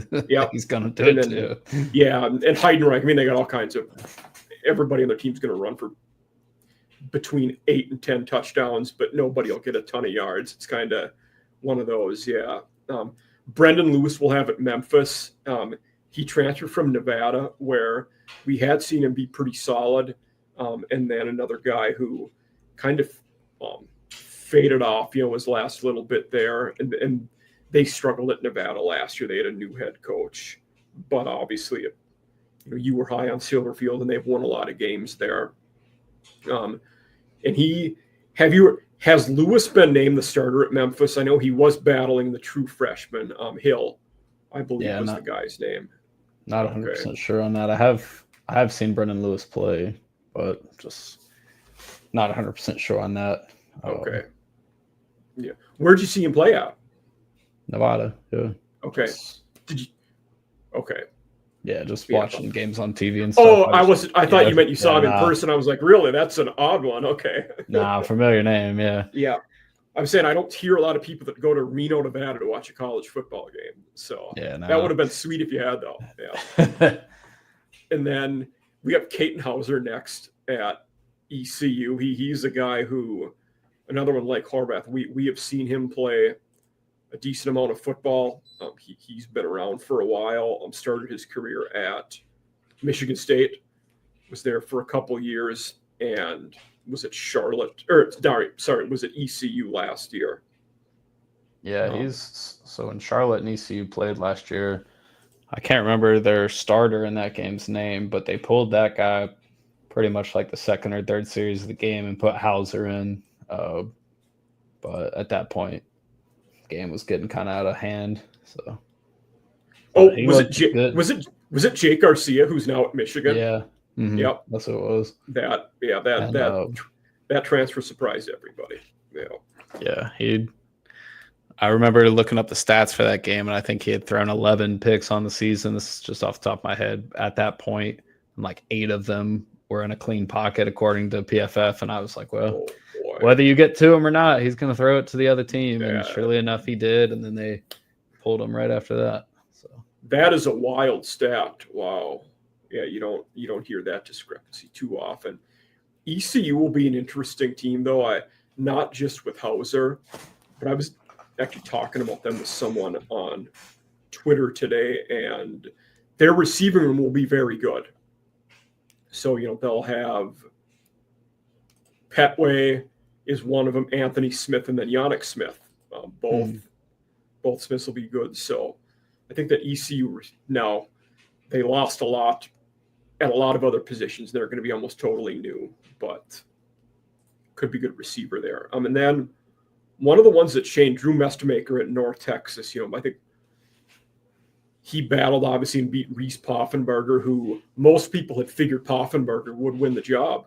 he's going to do it too.
Yeah, and Heidenreich, they got all kinds of – everybody on their team's going to run for between 8 and 10 touchdowns, but nobody will get a ton of yards. It's kind of one of those, Brendan Lewis will have at Memphis. He transferred from Nevada, where we had seen him be pretty solid. And then another guy who kind of faded off, his last little bit there. And they struggled at Nevada last year. They had a new head coach. But obviously, you were high on Silverfield, and they've won a lot of games there. Has Lewis been named the starter at Memphis? I know he was battling the true freshman, Hill, I believe was the guy's name.
Not 100% sure on that. I have seen Brendan Lewis play, but just not 100% sure on that.
Okay. Yeah. Where'd you see him play at?
Nevada. Yeah.
Okay. Did you? Okay.
Yeah, just
Yeah.
watching games on TV and stuff.
Oh, I thought you meant you saw him in
nah.
person. I was like, really? That's an odd one. Okay.
Nah, familiar name, yeah.
Yeah. I'm saying I don't hear a lot of people that go to Reno, Nevada to watch a college football game. So that would have been sweet if you had, though. Yeah. And then we have Katenhauser next at ECU. He's a guy who, another one like Horvath, we have seen him play a decent amount of football. He's been around for a while. Started his career at Michigan State, was there for a couple years, and was at Charlotte, was at ECU last year.
Yeah, so in Charlotte and ECU played last year. I can't remember their starter in that game's name, but they pulled that guy pretty much like the second or third series of the game and put Hauser in. But at that point, the game was getting kind of out of hand. So,
was it Jake Garcia who's now at Michigan?
Yeah. Mm-hmm.
Yep,
that's what it was.
That transfer surprised everybody.
Yeah, I remember looking up the stats for that game, and I think he had thrown 11 picks on the season. This is just off the top of my head. At that point, and like 8 of them were in a clean pocket, according to PFF. And I was like, well, whether you get to him or not, he's going to throw it to the other team. Yeah. And surely enough, he did. And then they pulled him right after that. So
that is a wild stat. Wow. Yeah, you don't hear that discrepancy too often. ECU will be an interesting team, though. Not just with Hauser, but I was actually talking about them with someone on Twitter today, and their receiving room will be very good. So, they'll have Petway is one of them, Anthony Smith, and then Yannick Smith. Both Smiths will be good. So I think that ECU now, they lost a lot at a lot of other positions. They're going to be almost totally new, but could be good receiver there. And then one of the ones that changed, Drew Mestemaker at North Texas, I think he battled obviously and beat Reese Poffenberger, who most people had figured Poffenberger would win the job.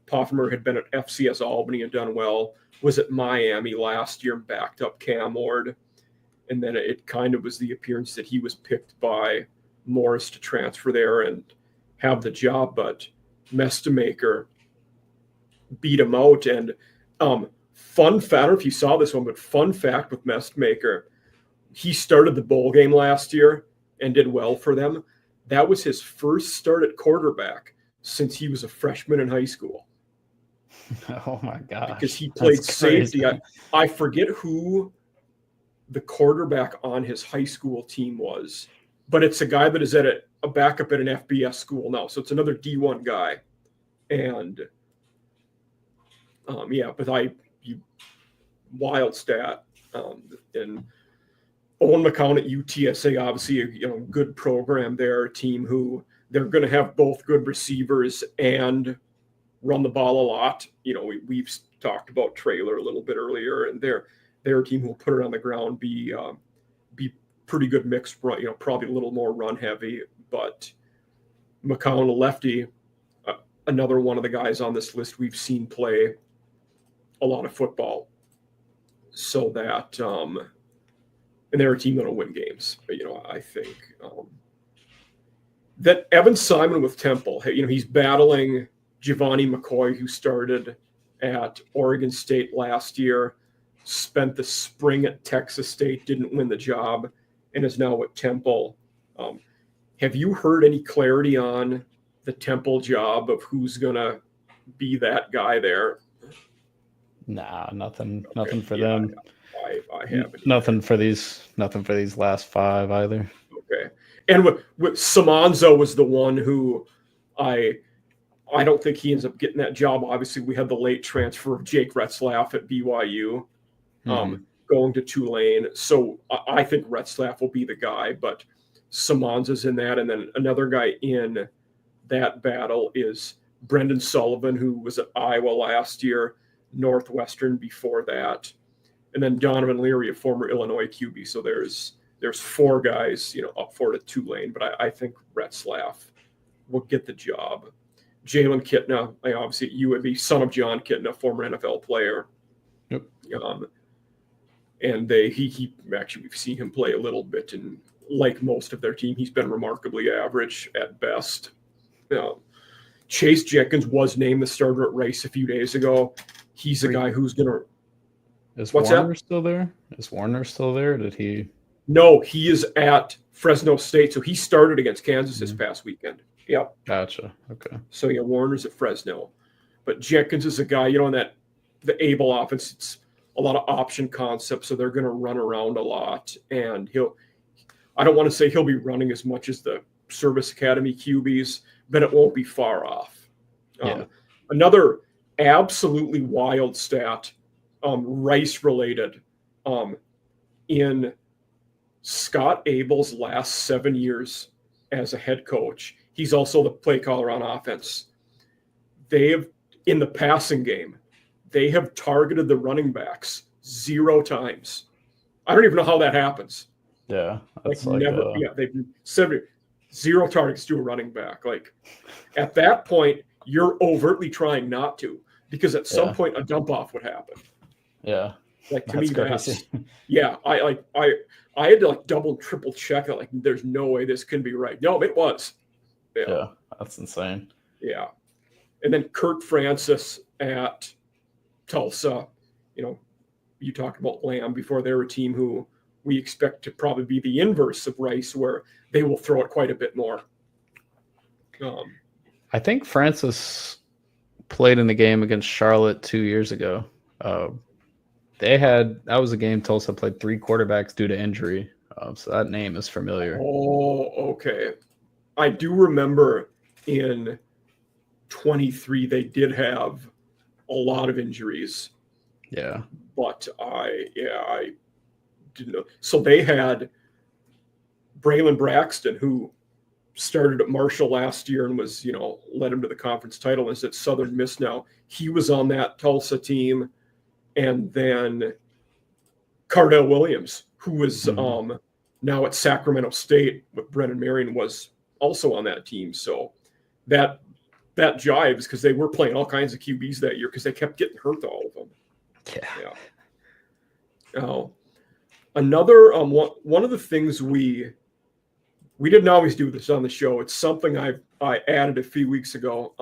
Poffenberger had been at FCS Albany and done well, was at Miami last year and backed up Cam Ward. And then it kind of was the appearance that he was picked by Morris to transfer there and have the job, but Mestemaker beat him out. And fun fact, I don't know if you saw this one, but fun fact with Mestemaker, he started the bowl game last year and did well for them. That was his first start at quarterback since he was a freshman in high school.
Oh my gosh.
Because he played safety. I forget who the quarterback on his high school team was, but it's a guy that is at a backup at an FBS school now. So it's another D1 guy. And wild stat. And Owen McCown at UTSA, obviously a good program there, a team who they're going to have both good receivers and run the ball a lot. We've talked about Traylor a little bit earlier, and they're a team who will put it on the ground, be pretty good mixed, probably a little more run heavy. But McCown, a lefty, another one of the guys on this list we've seen play a lot of football. So that, and they're a team that'll win games. But, I think that Evan Simon with Temple, he's battling Giovanni McCoy, who started at Oregon State last year, spent the spring at Texas State, didn't win the job, and is now at Temple. Have you heard any clarity on the Temple job of who's going to be that guy there?
Nah, nothing for them.
I haven't.
Nothing for these last 5 either.
Okay. And with Samanzo was the one who I don't think he ends up getting that job. Obviously, we had the late transfer of Jake Retzlaff at BYU, going to Tulane. So I think Retzlaff will be the guy, but Samanza's in that. And then another guy in that battle is Brendan Sullivan, who was at Iowa last year, Northwestern before that. And then Donovan Leary, a former Illinois QB. So there's 4 guys, up for it at Tulane, but I think Retzlaff will get the job. Jalen Kitna, obviously at UAB, son of John Kitna, former NFL player.
Yep.
And he actually, we've seen him play a little bit, and like most of their team, he's been remarkably average at best. Chase Jenkins was named the starter at Rice a few days ago. He's a guy who's going to.
Is Warner still there? Is Warner still there? Did he?
No, he is at Fresno State. So he started against Kansas this past weekend. Yep.
Gotcha. Okay.
So yeah, Warner's at Fresno. But Jenkins is a guy, in that the Able offense, it's a lot of option concepts. So they're going to run around a lot. And I don't want to say he'll be running as much as the Service Academy QBs, but it won't be far off. Another absolutely wild stat, Rice related, in Scott Abel's last 7 years as a head coach, he's also the play caller on offense. They have, in the passing game, they have targeted the running backs 0 times. I don't even know how that happens.
Yeah.
That's never. They've 0 targets to a running back. Like at that point, you're overtly trying not to, because at some point a dump off would happen.
Yeah.
Like to me, that's I had to double, triple check that. Like, there's no way this can be right. No, it was.
Yeah, that's insane.
Yeah. And then Kurt Francis at Tulsa. You talked about Lamb before. They're a team who we expect to probably be the inverse of Rice, where they will throw it quite a bit more.
I think Francis played in the game against Charlotte 2 years ago. That was a game Tulsa played 3 quarterbacks due to injury. So that name is familiar.
Oh, okay. I do remember in 23 they did have a lot of injuries.
Yeah.
But I didn't know. So they had Braylon Braxton, who started at Marshall last year and was, led him to the conference title, and is at Southern Miss now. He was on that Tulsa team. And then Cardell Williams, who was now at Sacramento State with Brennan Marion, was also on that team. So that jives, because they were playing all kinds of QBs that year because they kept getting hurt to all of them. Yeah. Another one of the things we didn't always do this on the show. It's something I added a few weeks ago.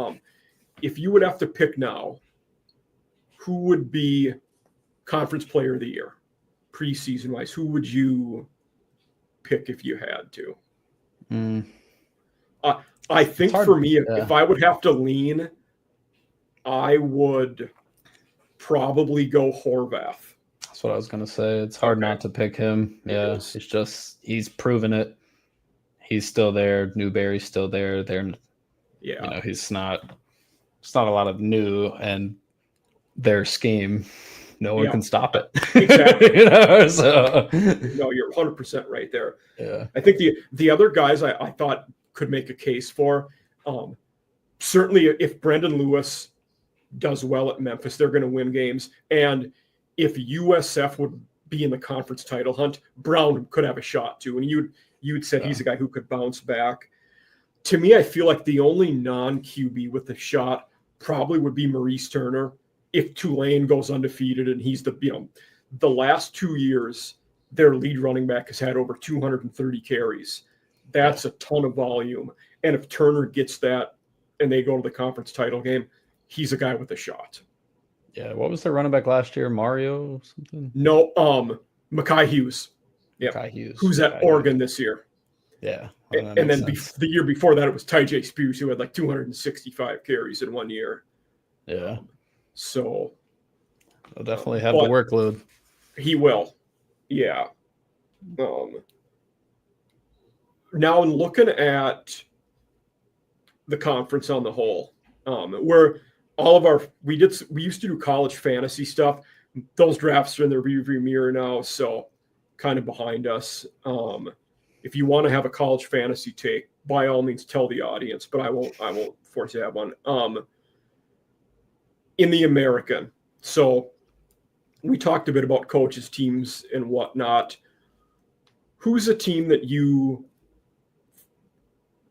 If you would have to pick now, who would be Conference Player of the Year, preseason wise? Who would you pick if you had to? I think for me, if I would have to lean, I would probably go Horvath.
That's what I was going to say. It's hard not to pick him. Yeah, he's proven it. He's still there. Newberry's still there. It's not a lot of new, and their scheme, no one can stop it.
Exactly. No, you're 100% right there.
Yeah.
I think the other guys I thought could make a case for, certainly if Brendan Lewis does well at Memphis, they're going to win games. And if USF would be in the conference title hunt, Brown could have a shot too. And you'd said he's a guy who could bounce back. To me, I feel like the only non-QB with a shot probably would be Maurice Turner. If Tulane goes undefeated, and he's the last 2 years, their lead running back has had over 230 carries. That's a ton of volume. And if Turner gets that and they go to the conference title game, he's a guy with a shot.
Yeah. What was their running back last year? Mario something?
No, Mekhi Hughes. Yeah.
Mekhi Hughes.
Who's at Oregon this year.
Yeah.
Well, and then the year before that, it was Ty J. Spears, who had like 265 carries in 1 year.
Yeah.
So
he'll definitely have the workload.
He will. Yeah. Now, in looking at the conference on the whole, where all of we used to do college fantasy stuff. Those drafts are in the rearview mirror now, so kind of behind us. If you want to have a college fantasy take, by all means, tell the audience, but I won't force you to have one. In the American, so we talked a bit about coaches, teams, and whatnot. Who's a team that you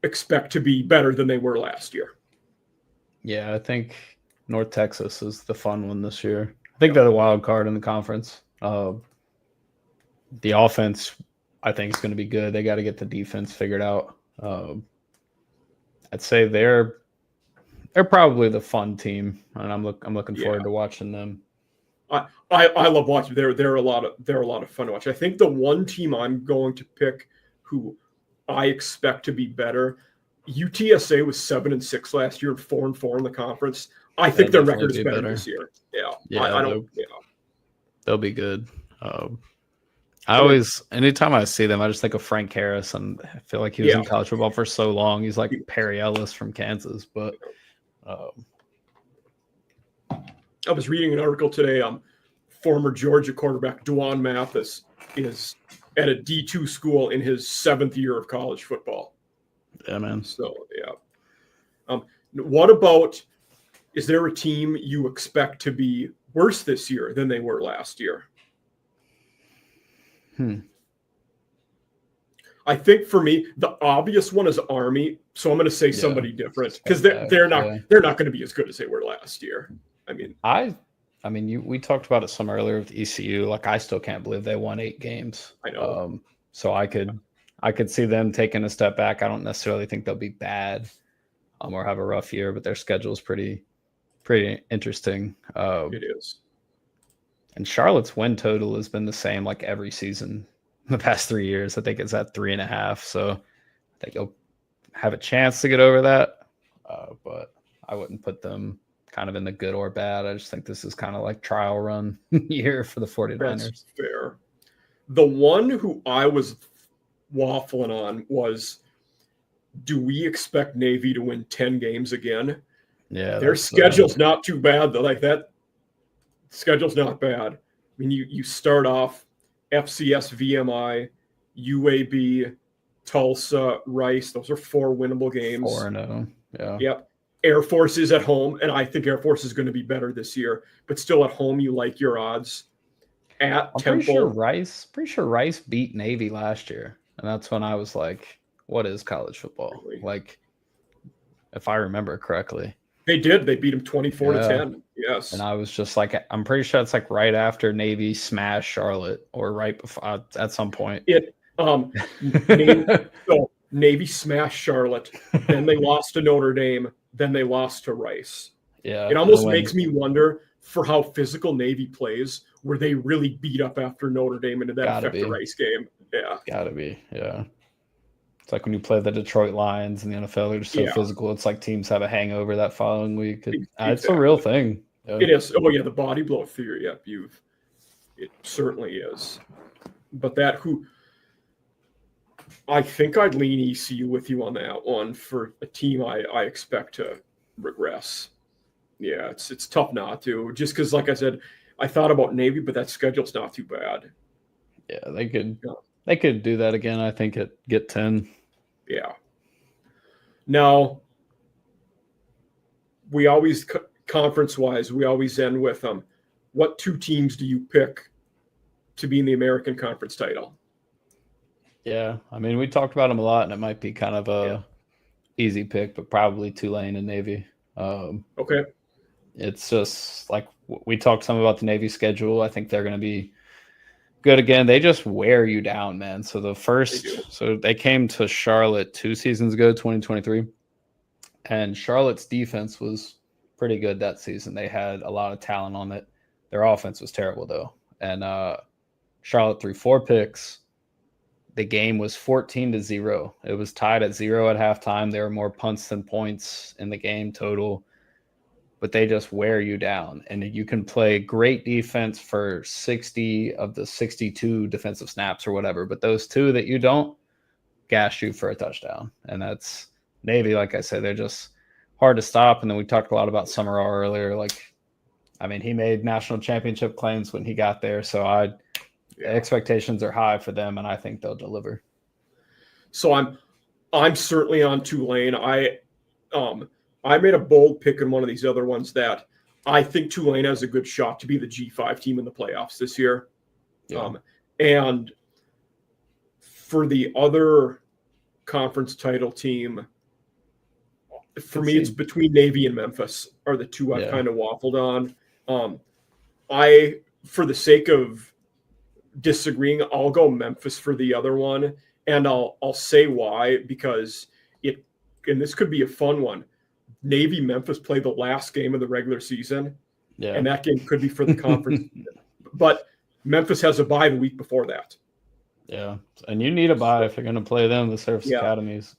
expect to be better than they were last year?
Yeah, I think North Texas is the fun one this year. I think they're the wild card in the conference. The offense, I think, is going to be good. They got to get the defense figured out. I'd say they're probably the fun team, and I'm looking forward to watching them.
I love watching. They're a lot of fun to watch. I think the one team I'm going to pick who I expect to be better. UTSA was 7-6 last year and 4-4 in the conference. I think their record is better this year. Yeah,
they'll be good. Anytime I see them, I just think of Frank Harris, and I feel like he was in college football for so long. He's like Perry Ellis from Kansas, but
I was reading an article today. Former Georgia quarterback Dwan Mathis is at a D2 school in his 7th year of college football.
Yeah, man.
So, what about, is there a team you expect to be worse this year than they were last year? I think for me, the obvious one is Army. So I'm going to say somebody different because they're not going to be as good as they were last year.
I mean, we talked about it some earlier with ECU. Like, I still can't believe they won 8 games.
I know.
So I could see them taking a step back. I don't necessarily think they'll be bad or have a rough year, but their schedule is pretty interesting.
It is.
And Charlotte's win total has been the same like every season the past 3 years. I think it's at 3.5. So I think they'll have a chance to get over that. But I wouldn't put them kind of in the good or bad. I just think this is kind of like trial run year for the 49ers.
That's fair. The one who I was waffling on was, do we expect Navy to win 10 games again?
Yeah.
Their schedule's not too bad, though. Like, that schedule's not bad. I mean, you start off FCS, VMI, UAB, Tulsa, Rice. Those are 4 winnable games.
4-0. Yeah.
Yep. Air Force is at home, and I think Air Force is going to be better this year. But still, at home, you like your odds. At Temple,
pretty sure Rice beat Navy last year, and that's when I was like, "What is college football?"
Really?
Like, if I remember correctly,
they did. They beat them 24-10. Yes,
and I was just like, I'm pretty sure it's like right after Navy smashed Charlotte, or right before at some point.
Navy smashed Charlotte, then they lost to Notre Dame, then they lost to Rice.
Yeah,
it almost makes me wonder for how physical Navy plays. Were they really beat up after Notre Dame, and did that affect the Rice game? Yeah,
gotta be. Yeah, it's like when you play the Detroit Lions in the NFL; they're just so physical. It's like teams have a hangover that following week. It's a real thing.
Yeah. It is. Oh yeah, the body blow theory. Yep, it certainly is. But I think I'd lean ECU with you on that one for a team I expect to regress. Yeah, it's tough not to, just because, like I said, I thought about Navy, but that schedule's not too bad.
Yeah, they could do that again. I think get 10.
Yeah. Now, we always conference-wise, we always end with what 2 teams do you pick to be in the American Conference title?
Yeah, I mean, we talked about them a lot, and it might be kind of a easy pick, but probably Tulane and Navy.
Okay.
It's just like we talked some about the Navy schedule. I think they're going to be good again. They just wear you down, man. So they came to Charlotte 2 seasons ago, 2023, and Charlotte's defense was pretty good that season. They had a lot of talent on it. Their offense was terrible though, and Charlotte threw 4 picks. The game was 14-0. It was tied at 0 at halftime. There were more punts than points in the game total, but they just wear you down. And you can play great defense for 60 of the 62 defensive snaps or whatever, but those 2 that you don't, gash you for a touchdown. And that's Navy. Like I said, they're just hard to stop. And then we talked a lot about Summerall earlier. Like, I mean, he made national championship claims when he got there. So expectations are high for them, and I think they'll deliver.
So I'm certainly on Tulane. I made a bold pick in one of these other ones that I think Tulane has a good shot to be the G5 team in the playoffs this year. Yeah. And for the other conference title team, for me, it's between Navy and Memphis are the 2 I've kind of waffled on. For the sake of disagreeing. I'll go Memphis for the other one, and I'll say why, because and this could be a fun one. Navy Memphis play the last game of the regular season, and that game could be for the conference. But Memphis has a bye the week before that.
Yeah, and you need a bye if you're going to play them, the Service Academies.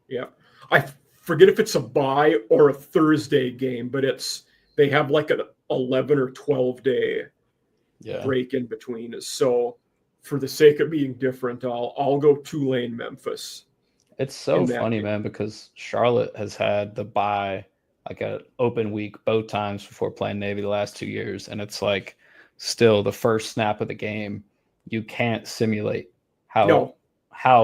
Yeah, I forget if it's a bye or a Thursday game, but they have like an 11 or 12-day break in between. So for the sake of being different, I'll go Tulane Memphis.
It's so funny, man, because Charlotte has had the bye, like an open week both times before playing Navy the last 2 years. And it's like still the first snap of the game, you can't simulate how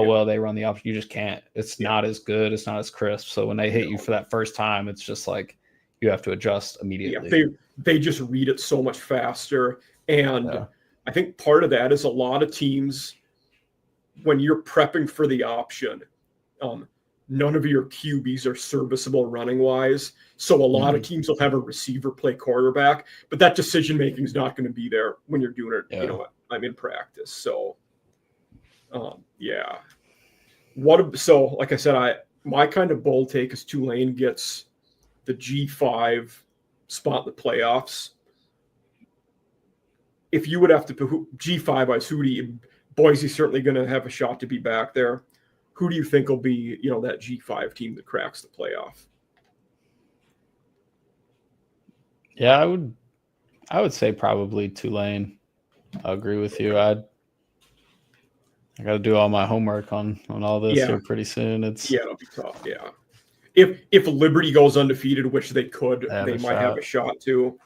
well they run the option. You just can't. It's not as good. It's not as crisp. So when they hit you for that first time, it's just like you have to adjust immediately.
Yeah, they just read it so much faster. And I think part of that is a lot of teams, when you're prepping for the option, none of your QBs are serviceable running wise. So a lot of teams will have a receiver play quarterback, but that decision making is not going to be there when you're doing it. You know, I'm in practice. So, so like I said, my kind of bold take is Tulane gets the G5 spot in the playoffs. If you would have to put G5, Boise's certainly going to have a shot to be back there. Who do you think will be, that G5 team that cracks the playoff?
Yeah, I would say probably Tulane. I agree with you. I got to do all my homework on all this here pretty soon.
It'll be tough. Yeah. If Liberty goes undefeated, which they could, they might have a shot too.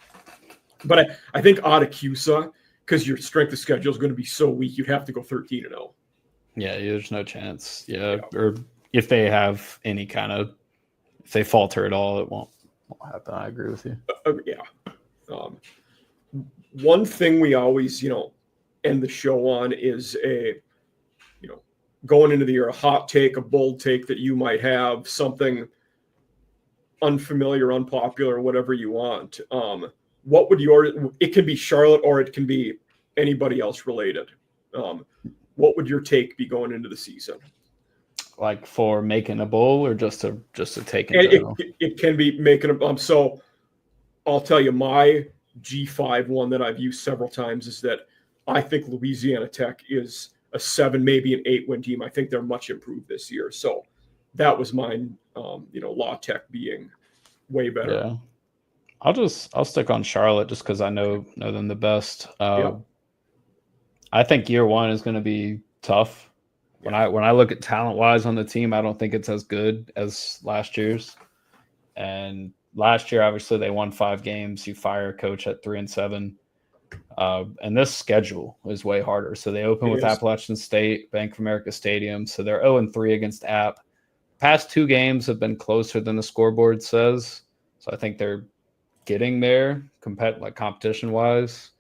But I think Autacusa, because your strength of schedule is going to be so weak, you'd have to go 13-0.
Yeah, there's no chance. Yeah, or if they have any kind of, if they falter at all, it won't happen. I agree with you.
One thing we always, end the show on is going into the year, a hot take, a bold take that you might have, something unfamiliar, unpopular, whatever you want. What would it can be Charlotte or it can be anybody else related. What would your take be going into the season?
Like for making a bowl or just to take in general?
It can be making a so I'll tell you my G5 one that I've used several times is that I think Louisiana Tech is a 7, maybe an 8-win team. I think they're much improved this year. So that was mine, La Tech being way better.
Yeah. I'll stick on Charlotte just because I know them the best. I think year one is going to be tough. When I look at talent wise on the team, I don't think it's as good as last year's. And last year, obviously, they won 5 games. You fire a coach at 3-7. And this schedule is way harder. So they open with Appalachian State, Bank of America Stadium. So they're 0-3 against App. Past 2 games have been closer than the scoreboard says. So I think they're getting there competition wise.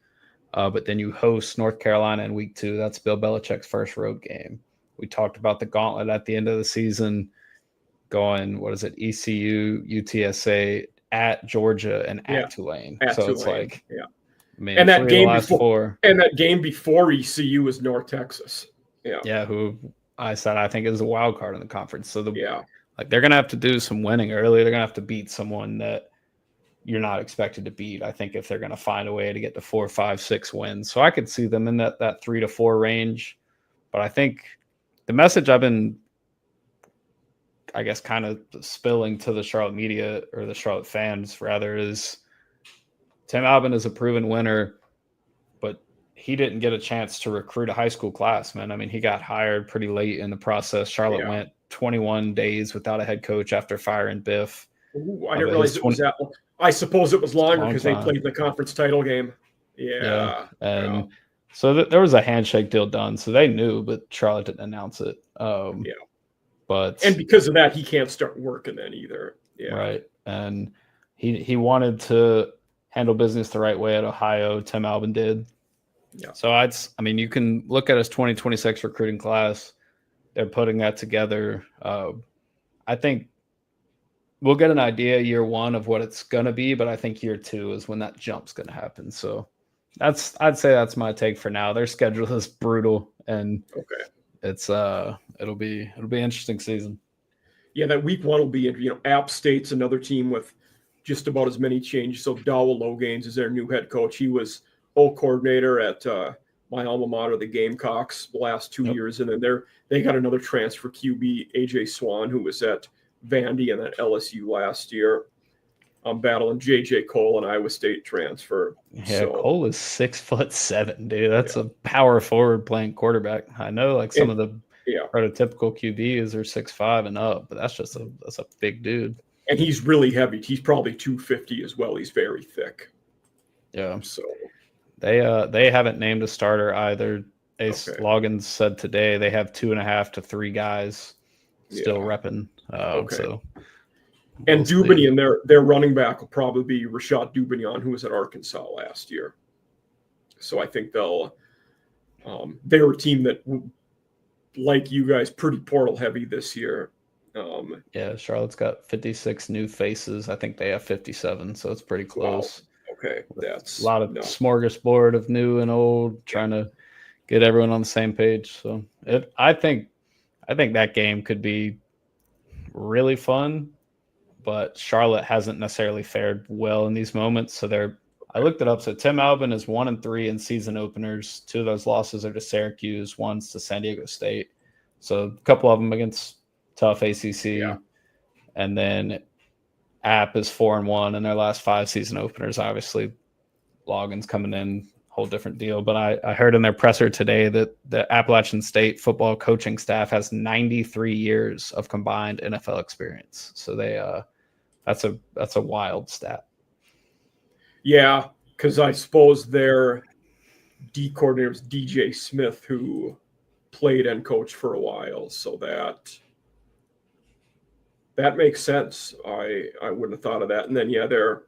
But then you host North Carolina in week 2. That's Bill Belichick's first road game. We talked about the gauntlet at the end of the season going, ECU, UTSA, at Georgia, and at Tulane. It's like, man,
and that game before ECU was North Texas.
Who I said I think is a wild card in the conference. So they're gonna have to do some winning early. They're gonna have to beat someone that you're not expected to beat. I think if they're gonna find a way to get to 4, 5, 6 wins. So I could see them in that 3 to 4 range. But I think the message I've been, I guess, kind of spilling to the Charlotte media or the Charlotte fans rather is Tim Albin is a proven winner, but he didn't get a chance to recruit a high school class, man. I mean, he got hired pretty late in the process. Charlotte went 21 days without a head coach after firing Biff.
Ooh, I didn't realize it was that long. I suppose it was longer because they played the conference title game.
So there was a handshake deal done. So they knew, but Charlotte didn't announce it. And
because of that, he can't start working then either.
Right. And he wanted to handle business the right way at Ohio. Tim Albin did. So you can look at his 2026 recruiting class. They're putting that together. I think we'll get an idea year one of what it's going to be, but I think year 2 is when that jump's going to happen. So I'd say that's my take for now. Their schedule is brutal, and
Okay.
it's it'll be interesting season.
Yeah, that week one will be, App State's another team with just about as many changes. So Dowell Logains is their new head coach. He was coordinator at my alma mater, the Gamecocks, the last 2 years, and then they got another transfer QB, AJ Swan, who was at Vandy and at LSU last year. I'm battling JJ Cole, an Iowa State transfer.
Yeah,
So,
Cole is 6'7", dude. That's a power forward playing quarterback. I know, like some of the prototypical QBs are 6'5" and up, but that's a big dude.
And he's really heavy. He's probably 250 as well. He's very thick.
Yeah.
So
they haven't named a starter either. Loggins said today they have 2.5 to 3 guys still repping. So.
And Dubinian, their running back will probably be Rashad Dubinian, who was at Arkansas last year. So I think they're a team that, like you guys, pretty portal heavy this year.
Charlotte's got 56 new faces. I think they have 57, so it's pretty close.
Wow. Okay, that's
a lot of smorgasbord of new and old, trying to get everyone on the same page. So I think that game could be really fun. But Charlotte hasn't necessarily fared well in these moments. So I looked it up. So Tim Albin is 1-3 in season openers. 2 of those losses are to Syracuse, 1's to San Diego State. So a couple of them against tough ACC.
Yeah.
And then App is 4-1 in their last 5 season openers. Obviously, Loggins coming in, whole different deal. But I heard in their presser today that the Appalachian State football coaching staff has 93 years of combined NFL experience. So that's a wild stat.
Yeah, because I suppose their D coordinator was DJ Smith, who played and coached for a while. So that makes sense. I wouldn't have thought of that. And then they're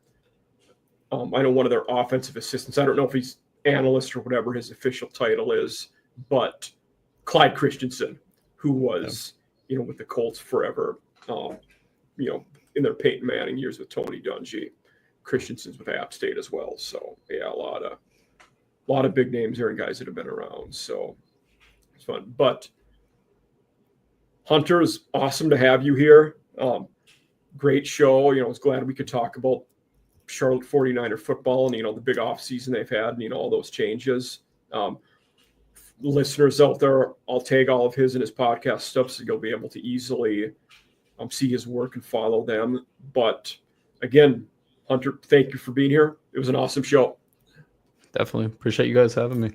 I know one of their offensive assistants. I don't know if he's analyst or whatever his official title is, but Clyde Christensen, who was with the Colts forever. In their Peyton Manning years with Tony Dungy. Christensen's with App State as well. So a lot of big names there and guys that have been around. So it's fun. But Hunter, is awesome to have you here. Great show. I was glad we could talk about Charlotte 49er football and the big off season they've had and all those changes. Listeners out there, I'll tag all of his and his podcast stuff so you'll be able to easily see his work and follow them. But again, Hunter, thank you for being here. It was an awesome show.
Definitely. Appreciate you guys having me.